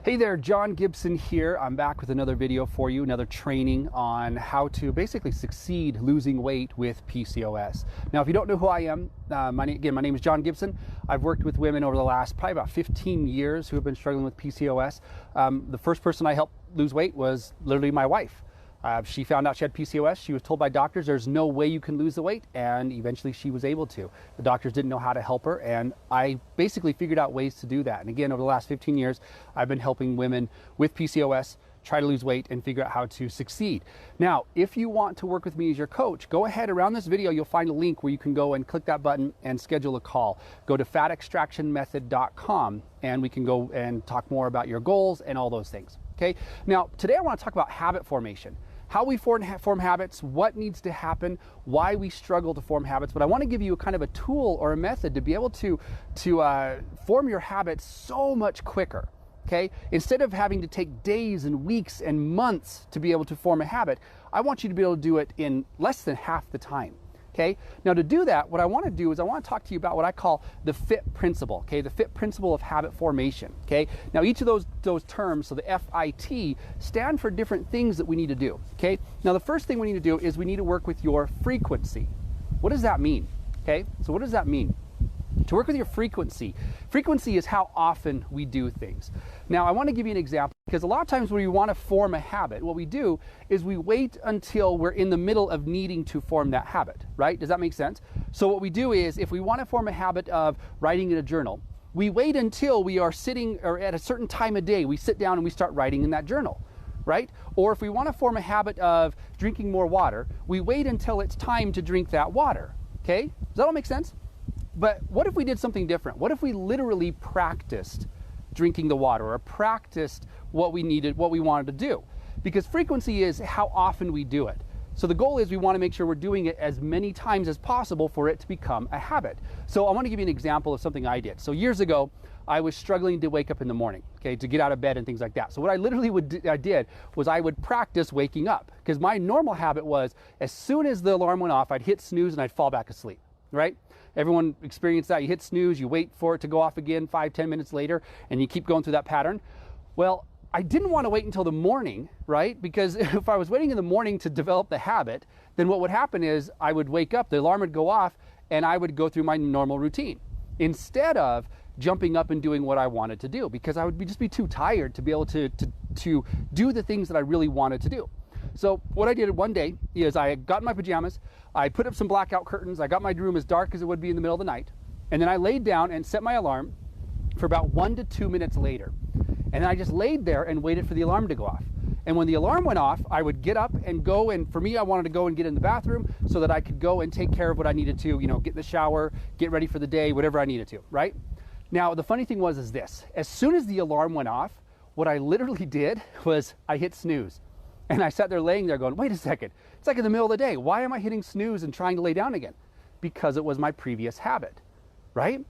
Hey there, John Gibson here. I'm back with another video for you, another training on how to basically succeed losing weight with PCOS. Now, if you don't know who I am, my name is John Gibson. I've worked with women over the last probably about 15 years who have been struggling with PCOS. The first person I helped lose weight was literally my wife. She found out she had PCOS. She was told by doctors there's no way you can lose the weight, and eventually she was able to. The doctors didn't know how to help her, and I basically figured out ways to do that. And again, over the last 15 years, I've been helping women with PCOS try to lose weight and figure out how to succeed. Now, if you want to work with me as your coach, go ahead. Around this video, you'll find a link where you can go and click that button and schedule a call. Go to fatextractionmethod.com, and we can go and talk more about your goals and all those things. Okay. Now, today I want to talk about habit formation. How we form habits, what needs to happen, why we struggle to form habits. But I want to give you a kind of a tool or a method to be able to form your habits so much quicker. Okay? Instead of having to take days and weeks and months to be able to form a habit, I want you to be able to do it in less than half the time. Okay. Now, to do that, what I want to do is I want to talk to you about what I call the F.I.T principle. Okay, the F.I.T principle of habit formation. Okay. Now, each of those terms, so the F.I.T, stand for different things that we need to do. Okay. Now, the first thing we need to do is we need to work with your frequency. What does that mean? Okay. So, what does that mean? To work with your frequency. Frequency is how often we do things. Now, I want to give you an example because a lot of times when we want to form a habit, what we do is we wait until we're in the middle of needing to form that habit, right? Does that make sense? So what we do is if we want to form a habit of writing in a journal, we wait until we are sitting or at a certain time of day, we sit down and we start writing in that journal, right? Or if we want to form a habit of drinking more water, we wait until it's time to drink that water, okay? Does that all make sense? But what if we did something different? What if we literally practiced drinking the water or practiced what we wanted to do? Because frequency is how often we do it. So the goal is we want to make sure we're doing it as many times as possible for it to become a habit. So I want to give you an example of something I did. So years ago, I was struggling to wake up in the morning, okay, to get out of bed and things like that. So what I literally did was I would practice waking up because my normal habit was as soon as the alarm went off, I'd hit snooze and I'd fall back asleep, right? Everyone experienced that. You hit snooze, you wait for it to go off again 5-10 minutes later, and you keep going through that pattern. Well, I didn't want to wait until the morning, right? Because if I was waiting in the morning to develop the habit, then what would happen is I would wake up, the alarm would go off, and I would go through my normal routine instead of jumping up and doing what I wanted to do because I would just be too tired to be able to do the things that I really wanted to do. So what I did one day is I got in my pajamas, I put up some blackout curtains, I got my room as dark as it would be in the middle of the night, and then I laid down and set my alarm for about 1 to 2 minutes later. And then I just laid there and waited for the alarm to go off. And when the alarm went off, I would get up and go, and for me, I wanted to go and get in the bathroom so that I could go and take care of what I needed to, get in the shower, get ready for the day, whatever I needed to, right? Now, the funny thing is this, as soon as the alarm went off, what I literally did was I hit snooze. And I sat there laying there going, wait a second, it's like in the middle of the day. Why am I hitting snooze and trying to lay down again? Because it was my previous habit, right?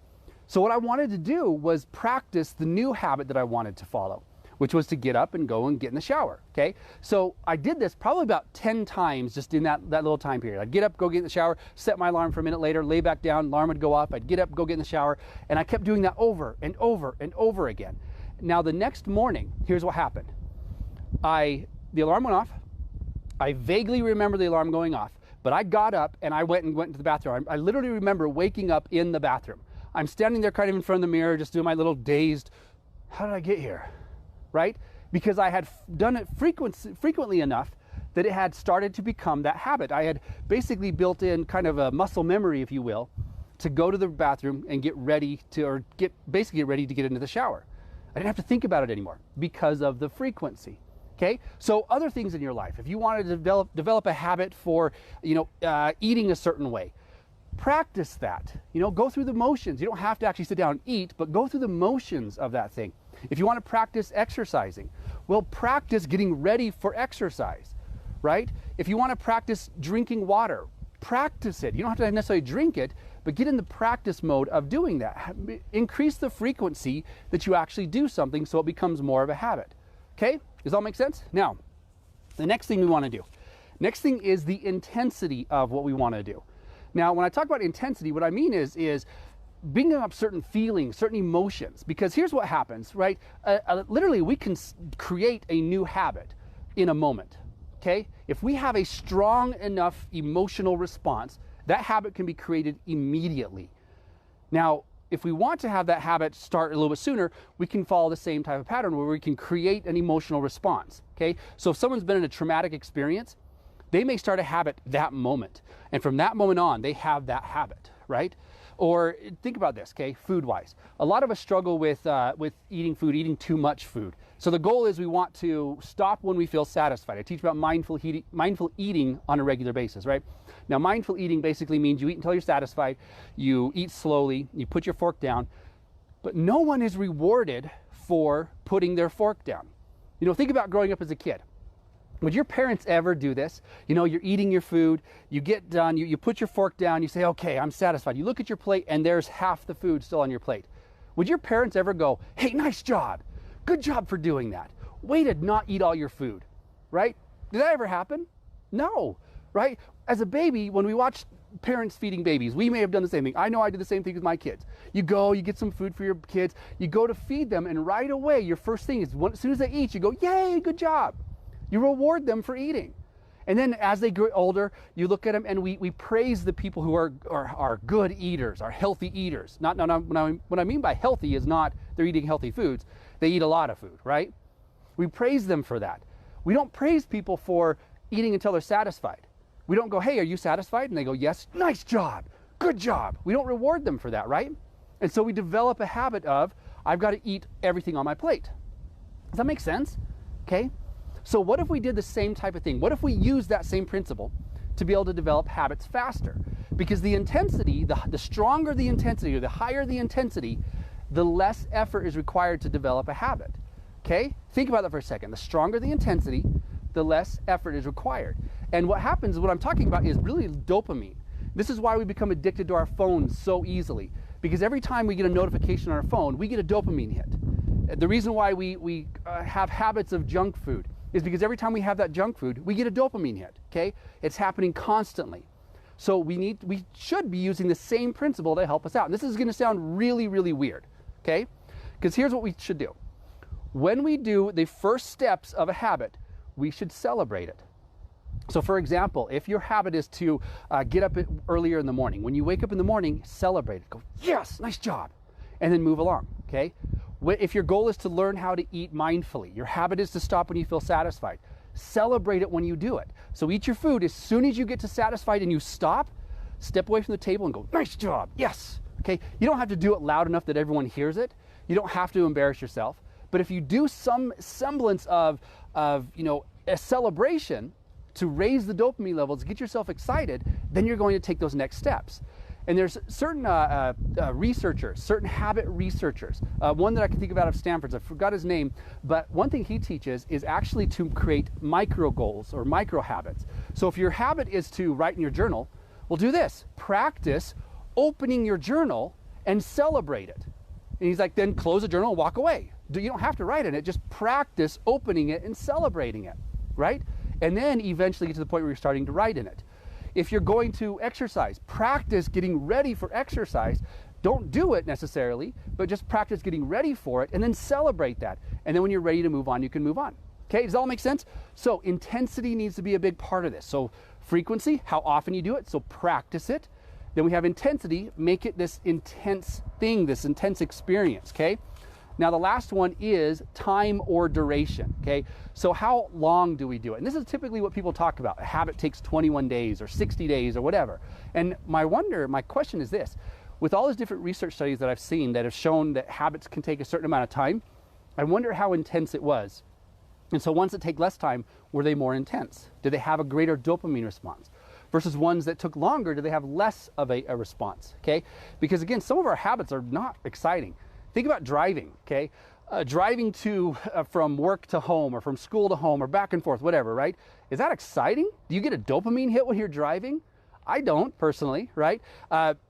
So what I wanted to do was practice the new habit that I wanted to follow, which was to get up and go and get in the shower, okay? So I did this probably about 10 times just in that little time period. I'd get up, go get in the shower, set my alarm for a minute later, lay back down, alarm would go off, I'd get up, go get in the shower, and I kept doing that over and over and over again. Now the next morning, here's what happened. The alarm went off. I vaguely remember the alarm going off, but I got up and I went into the bathroom. I literally remember waking up in the bathroom. I'm standing there kind of in front of the mirror, just doing my little dazed, how did I get here? Right? Because I had done it frequently enough that it had started to become that habit. I had basically built in kind of a muscle memory, if you will, to go to the bathroom and get ready to get ready to get into the shower. I didn't have to think about it anymore because of the frequency. Okay, so other things in your life, if you wanted to develop a habit for, eating a certain way, practice that. Go through the motions. You don't have to actually sit down and eat, but go through the motions of that thing. If you want to practice exercising, well, practice getting ready for exercise, right? If you want to practice drinking water, practice it. You don't have to necessarily drink it, but get in the practice mode of doing that. Increase the frequency that you actually do something so it becomes more of a habit. Okay? Does that all make sense? Now, the next thing we want to do. Next thing is the intensity of what we want to do. Now, when I talk about intensity, what I mean is bringing up certain feelings, certain emotions, because here's what happens, right? Literally, we can create a new habit in a moment, okay? If we have a strong enough emotional response, that habit can be created immediately. Now, if we want to have that habit start a little bit sooner, we can follow the same type of pattern where we can create an emotional response, okay? So if someone's been in a traumatic experience, they may start a habit that moment. And from that moment on, they have that habit, right? Or think about this, okay, food-wise. A lot of us struggle with eating food, eating too much food. So the goal is we want to stop when we feel satisfied. I teach about mindful eating on a regular basis, right? Now, mindful eating basically means you eat until you're satisfied, you eat slowly, you put your fork down, but no one is rewarded for putting their fork down. You know, think about growing up as a kid. Would your parents ever do this? You know, you're eating your food, you get done, you put your fork down, you say, okay, I'm satisfied. You look at your plate and there's half the food still on your plate. Would your parents ever go, hey, nice job. Good job for doing that. Way to not eat all your food, right? Did that ever happen? No, right? As a baby, when we watch parents feeding babies, we may have done the same thing. I know I did the same thing with my kids. You go, you get some food for your kids, you go to feed them, and right away, your first thing is, as soon as they eat, you go, yay, good job. You reward them for eating. And then as they grow older, you look at them and we praise the people who are good eaters, are healthy eaters. What I mean by healthy is not they're eating healthy foods. They eat a lot of food, right? We praise them for that. We don't praise people for eating until they're satisfied. We don't go, hey, are you satisfied? And they go, yes, nice job, good job. We don't reward them for that, right? And so we develop a habit of, I've got to eat everything on my plate. Does that make sense? Okay. So what if we did the same type of thing? What if we used that same principle to be able to develop habits faster? Because the intensity, the stronger the intensity or the higher the intensity, the less effort is required to develop a habit. Okay? Think about that for a second. The stronger the intensity, the less effort is required. And what happens, what I'm talking about is really dopamine. This is why we become addicted to our phones so easily. Because every time we get a notification on our phone, we get a dopamine hit. The reason why we have habits of junk food is because every time we have that junk food, we get a dopamine hit, okay? It's happening constantly. So we should be using the same principle to help us out. And this is gonna sound really, really weird, okay? Because here's what we should do. When we do the first steps of a habit, we should celebrate it. So for example, if your habit is to get up earlier in the morning, when you wake up in the morning, celebrate it. Go, yes, nice job. And then move along, okay? If your goal is to learn how to eat mindfully, your habit is to stop when you feel satisfied, celebrate it when you do it. So eat your food. As soon as you get to satisfied and you stop, step away from the table and go, nice job, yes. Okay, you don't have to do it loud enough that everyone hears it. You don't have to embarrass yourself. But if you do some semblance of you know, a celebration to raise the dopamine levels, get yourself excited, then you're going to take those next steps. And there's certain researchers, certain habit researchers. One that I can think of out of Stanford, I forgot his name, but one thing he teaches is actually to create micro goals or micro habits. So if your habit is to write in your journal, well, do this. Practice opening your journal and celebrate it. And he's like, then close the journal and walk away. You don't have to write in it, just practice opening it and celebrating it, right? And then eventually get to the point where you're starting to write in it. If you're going to exercise, practice getting ready for exercise. Don't do it necessarily, but just practice getting ready for it and then celebrate that. And then when you're ready to move on, you can move on. Okay, does that all make sense? So intensity needs to be a big part of this. So frequency, how often you do it, so practice it. Then we have intensity, make it this intense thing, this intense experience, okay? Now the last one is time or duration, okay? So how long do we do it? And this is typically what people talk about. A habit takes 21 days or 60 days or whatever. And my question is this. With all these different research studies that I've seen that have shown that habits can take a certain amount of time, I wonder how intense it was. And so ones that take less time, were they more intense? Did they have a greater dopamine response? Versus ones that took longer, do they have less of a response, okay? Because again, some of our habits are not exciting. Think about driving, okay? Driving from work to home or from school to home or back and forth, whatever, right? Is that exciting? Do you get a dopamine hit when you're driving? I don't personally, right?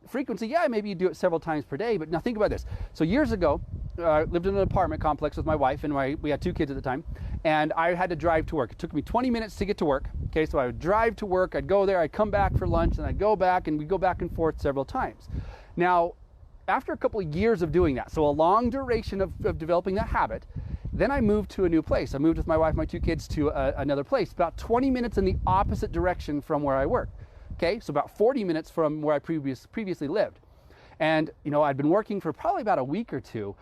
Frequency, yeah, maybe you do it several times per day, but now think about this. So years ago, I lived in an apartment complex with my wife and we had 2 kids at the time, and I had to drive to work. It took me 20 minutes to get to work, okay? So I would drive to work, I'd go there, I'd come back for lunch, and I'd go back, and we'd go back and forth several times. Now, after a couple of years of doing that, so a long duration of developing that habit, then I moved to a new place. I moved with my wife, my 2 kids to another place, about 20 minutes in the opposite direction from where I work. Okay, so about 40 minutes from where I previously lived. And I'd been working for probably about a week or two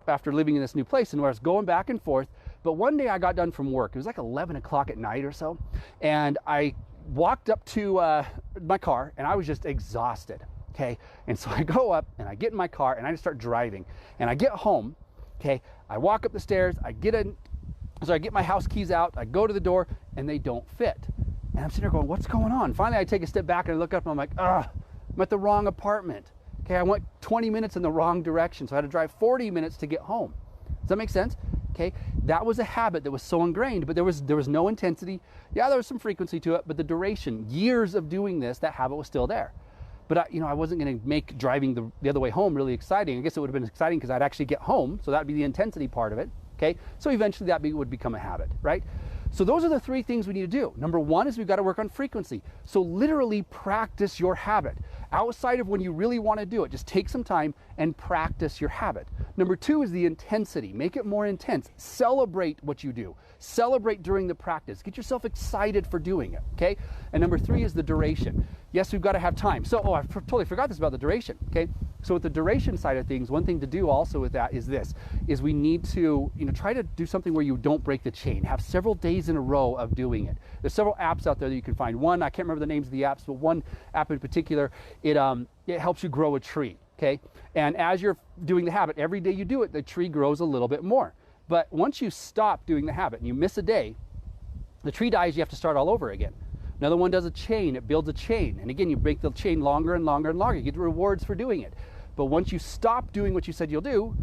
after living in this new place, and where I was going back and forth. But one day I got done from work. It was like 11 o'clock at night or so, and I walked up to my car, and I was just exhausted. Okay, and so I go up and I get in my car and I just start driving, and I get home. Okay, I walk up the stairs, I get my house keys out, I go to the door, and they don't fit. And I'm sitting there going, what's going on? Finally, I take a step back and I look up and I'm like, I'm at the wrong apartment. Okay, I went 20 minutes in the wrong direction, so I had to drive 40 minutes to get home. Does that make sense? Okay, that was a habit that was so ingrained, but there was no intensity. Yeah, there was some frequency to it, but the duration, years of doing this, that habit was still there. But I wasn't going to make driving the other way home really exciting. I guess it would have been exciting because I'd actually get home, so that'd be the intensity part of it. Okay, so eventually would become a habit, right? So those are the 3 things we need to do. Number 1 is we've got to work on frequency. So literally practice your habit. Outside of when you really want to do it, just take some time and practice your habit. Number 2 is the intensity. Make it more intense. Celebrate what you do. Celebrate during the practice. Get yourself excited for doing it, okay? And number 3 is the duration. Yes, we've got to have time. So, I totally forgot this about the duration, okay? So with the duration side of things, one thing to do also with that is we need to, try to do something where you don't break the chain. Have several days in a row of doing it. There's several apps out there that you can find. One, I can't remember the names of the apps, but one app in particular, it helps you grow a tree, okay? And as you're doing the habit, every day you do it, the tree grows a little bit more. But once you stop doing the habit and you miss a day, the tree dies, you have to start all over again. Another one does a chain, it builds a chain. And again, you make the chain longer and longer and longer. You get the rewards for doing it. But once you stop doing what you said you'll do,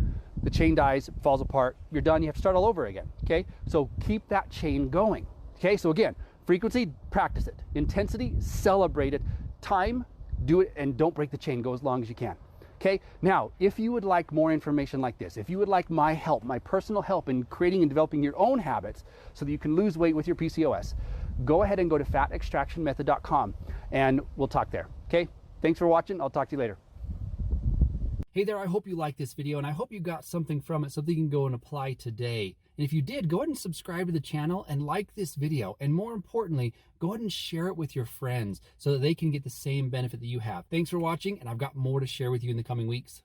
the chain dies, it falls apart, you're done, you have to start all over again, okay? So keep that chain going, okay? So again, frequency, practice it. Intensity, celebrate it. Time, do it, and don't break the chain, go as long as you can. Okay, now, if you would like more information like this, if you would like my help, my personal help in creating and developing your own habits so that you can lose weight with your PCOS, go ahead and go to fatextractionmethod.com and we'll talk there. Okay, thanks for watching. I'll talk to you later. Hey there, I hope you liked this video and I hope you got something from it, something you can go and apply today. And if you did, go ahead and subscribe to the channel and like this video. And more importantly, go ahead and share it with your friends so that they can get the same benefit that you have. Thanks for watching, and I've got more to share with you in the coming weeks.